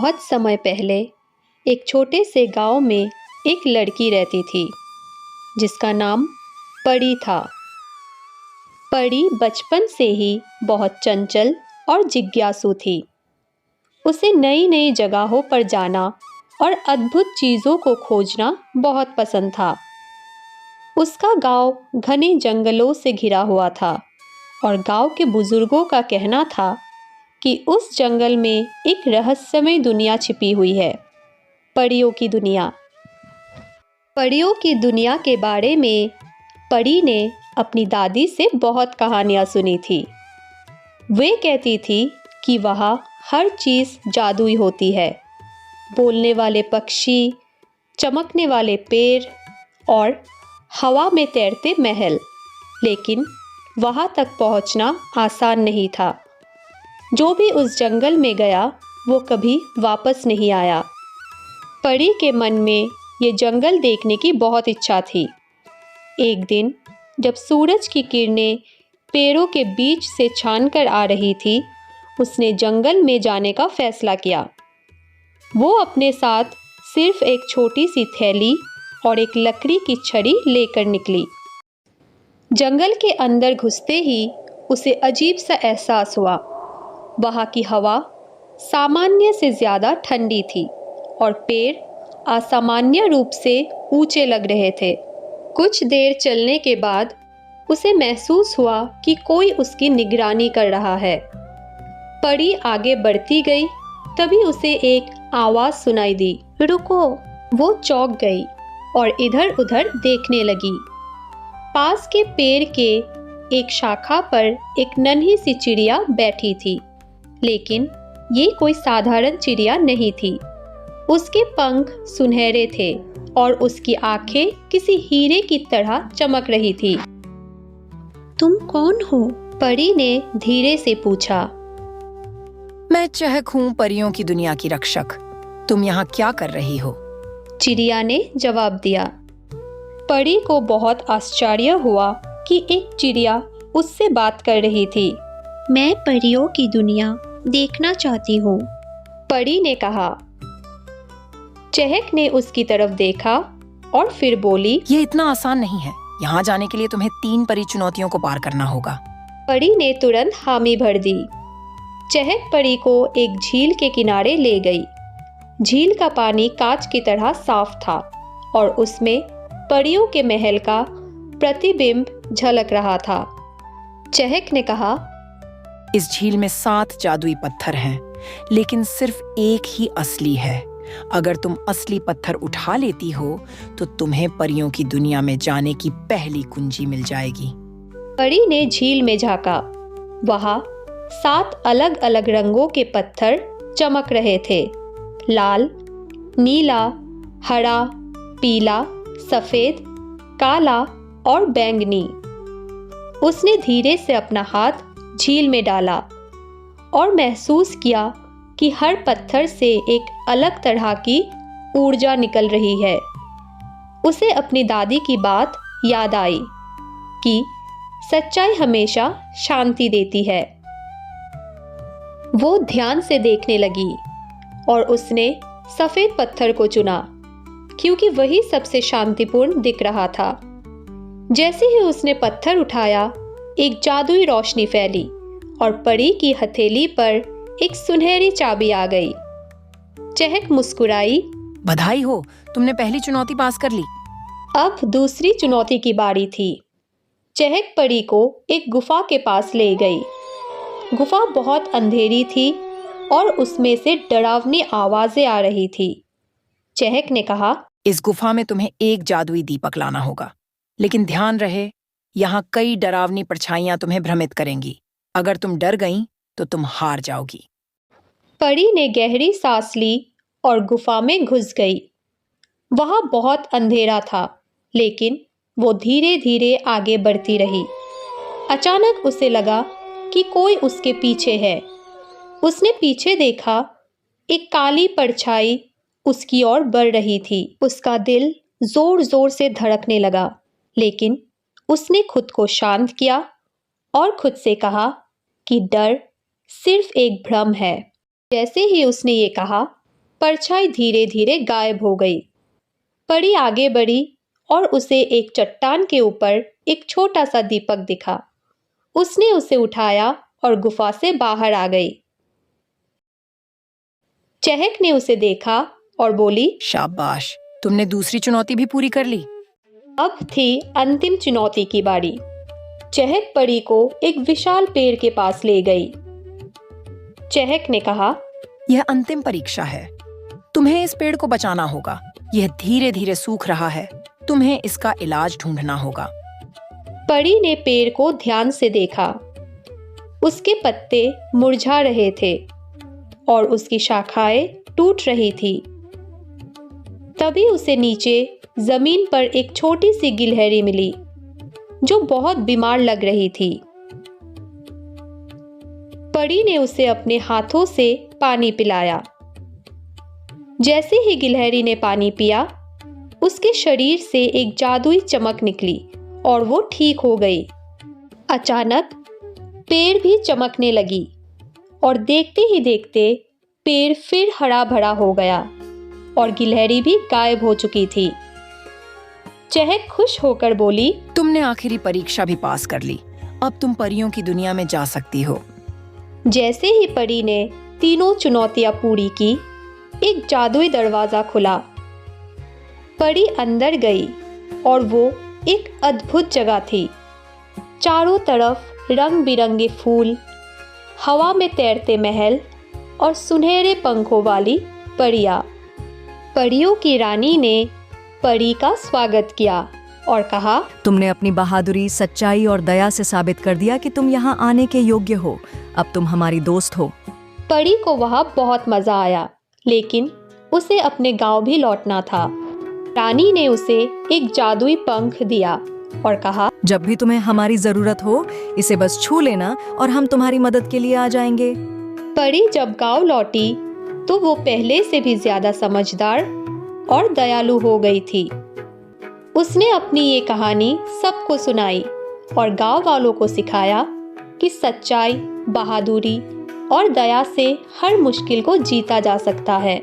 बहुत समय पहले एक छोटे से गांव में एक लड़की रहती थी जिसका नाम परी था। परी बचपन से ही बहुत चंचल और जिज्ञासु थी। उसे नई नई जगहों पर जाना और अद्भुत चीज़ों को खोजना बहुत पसंद था। उसका गांव घने जंगलों से घिरा हुआ था और गांव के बुजुर्गों का कहना था कि उस जंगल में एक रहस्यमय दुनिया छिपी हुई है, परियों की दुनिया। परियों की दुनिया के बारे में परी ने अपनी दादी से बहुत कहानियाँ सुनी थी। वे कहती थी कि वहाँ हर चीज़ जादुई होती है, बोलने वाले पक्षी, चमकने वाले पेड़ और हवा में तैरते महल। लेकिन वहाँ तक पहुँचना आसान नहीं था। जो भी उस जंगल में गया वो कभी वापस नहीं आया। परी के मन में ये जंगल देखने की बहुत इच्छा थी। एक दिन जब सूरज की किरणें पेड़ों के बीच से छानकर आ रही थी, उसने जंगल में जाने का फैसला किया। वो अपने साथ सिर्फ एक छोटी सी थैली और एक लकड़ी की छड़ी लेकर निकली। जंगल के अंदर घुसते ही उसे अजीब सा एहसास हुआ। वहाँ की हवा सामान्य से ज़्यादा ठंडी थी और पेड़ असामान्य रूप से ऊंचे लग रहे थे। कुछ देर चलने के बाद उसे महसूस हुआ कि कोई उसकी निगरानी कर रहा है। परी आगे बढ़ती गई, तभी उसे एक आवाज़ सुनाई दी, रुको। वो चौंक गई और इधर उधर देखने लगी। पास के पेड़ के एक शाखा पर एक नन्ही सी चिड़िया बैठी थी, लेकिन ये कोई साधारण चिड़िया नहीं थी। उसके पंख सुनहरे थे और उसकी आंखें किसी हीरे की तरह चमक रही थी। तुम कौन हो? परी ने धीरे से पूछा। मैं चहक हूँ, परियों की दुनिया की रक्षक। तुम यहाँ क्या कर रही हो? चिड़िया ने जवाब दिया। परी को बहुत आश्चर्य हुआ कि एक चिड़िया उससे बात कर रही थी। मैं परियों की दुनिया देखना चाहती हूँ, परी ने कहा। चहक ने उसकी तरफ देखा और फिर बोली, ये इतना आसान नहीं है। यहाँ जाने के लिए तुम्हें 3 परी चुनौतियों को पार करना होगा। परी ने तुरंत हामी भर दी। चहक परी को एक झील के किनारे ले गई। झील का पानी कांच की तरह साफ था और उसमें परियों के महल का प्रतिबिंब झलक रहा था। चहक ने कहा, इस झील में 7 जादुई पत्थर हैं, लेकिन सिर्फ एक ही असली है। अगर तुम असली पत्थर उठा लेती हो तो तुम्हें परियों की दुनिया में जाने की पहली कुंजी मिल जाएगी। परी ने झील में झांका। वहाँ 7 अलग अलग रंगों के पत्थर चमक रहे थे, लाल, नीला, हरा, पीला, सफेद, काला और बैंगनी। उसने धीरे से अपना हाथ झील में डाला और महसूस किया कि हर पत्थर से एक अलग तरह की ऊर्जा निकल रही है। उसे अपनी दादी की बात याद आई कि सच्चाई हमेशा शांति देती है। वो ध्यान से देखने लगी और उसने सफेद पत्थर को चुना क्योंकि वही सबसे शांतिपूर्ण दिख रहा था। जैसे ही उसने पत्थर उठाया, एक जादुई रोशनी फैली और परी की हथेली पर एक सुनहरी चाबी आ गई। चहक मुस्कुराई। बधाई हो, तुमने पहली चुनौती पास कर ली। अब दूसरी चुनौती की बारी थी। चहक परी को एक गुफा के पास ले गई। गुफा बहुत अंधेरी थी और उसमें से डरावनी आवाजें आ रही थी। चहक ने कहा, इस गुफा में तुम्हें एक जादुई दीपक लाना होगा, लेकिन ध्यान रहे, यहाँ कई डरावनी परछाइयां तुम्हें भ्रमित करेंगी। अगर तुम डर गईं तो तुम हार जाओगी। परी ने गहरी सांस ली और गुफा में घुस गई। वहां बहुत अंधेरा था, लेकिन वो धीरे धीरे आगे बढ़ती रही। अचानक उसे लगा कि कोई उसके पीछे है। उसने पीछे देखा, एक काली परछाई उसकी ओर बढ़ रही थी। उसका दिल जोर जोर से धड़कने लगा, लेकिन उसने खुद को शांत किया और खुद से कहा कि डर सिर्फ एक भ्रम है। जैसे ही उसने ये कहा, परछाई धीरे धीरे गायब हो गई। परी आगे बढ़ी और उसे एक चट्टान के ऊपर एक छोटा सा दीपक दिखा। उसने उसे उठाया और गुफा से बाहर आ गई। चहक ने उसे देखा और बोली, शाबाश, तुमने दूसरी चुनौती भी पूरी कर ली। अब थी अंतिम चुनौती की बारी। चहक परी को एक विशाल पेड़ के पास ले गई। चहक ने कहा, यह अंतिम परीक्षा है, तुम्हें इस पेड़ को बचाना होगा। यह धीरे धीरे सूख रहा है, तुम्हें इसका इलाज ढूंढना होगा। परी ने पेड़ को ध्यान से देखा। उसके पत्ते मुरझा रहे थे और उसकी शाखाएं टूट रही थी। तभी उसे नीचे जमीन पर एक छोटी सी गिलहरी मिली जो बहुत बीमार लग रही थी। परी ने उसे अपने हाथों से पानी पिलाया। जैसे ही गिलहरी ने पानी पिया, उसके शरीर से एक जादुई चमक निकली और वो ठीक हो गई। अचानक पेड़ भी चमकने लगी और देखते ही देखते पेड़ फिर हरा भरा हो गया और गिलहरी भी गायब हो चुकी थी। चहक खुश होकर बोली, तुमने आखिरी परीक्षा भी पास कर ली, अब तुम परियों की दुनिया में जा सकती हो। जैसे ही परी ने तीनों चुनौतियां पूरी की, एक जादुई दरवाजा खुला। परी अंदर गई और वो एक अद्भुत जगह थी। चारों तरफ रंग बिरंगे फूल, हवा में तैरते महल और सुनहरे पंखों वाली परियां। परियों की रानी ने परी का स्वागत किया और कहा, तुमने अपनी बहादुरी, सच्चाई और दया से साबित कर दिया कि तुम यहाँ आने के योग्य हो। अब तुम हमारी दोस्त हो। परी को वहाँ बहुत मजा आया, लेकिन उसे अपने गांव भी लौटना था। रानी ने उसे एक जादुई पंख दिया और कहा, जब भी तुम्हें हमारी जरूरत हो, इसे बस छू लेना और हम तुम्हारी मदद के लिए आ जाएंगे। परी जब गांव लौटी तो वो पहले से भी ज्यादा समझदार और दयालु हो गई थी। उसने अपनी ये कहानी सबको सुनाई और गांव वालों को सिखाया कि सच्चाई, बहादुरी और दया से हर मुश्किल को जीता जा सकता है।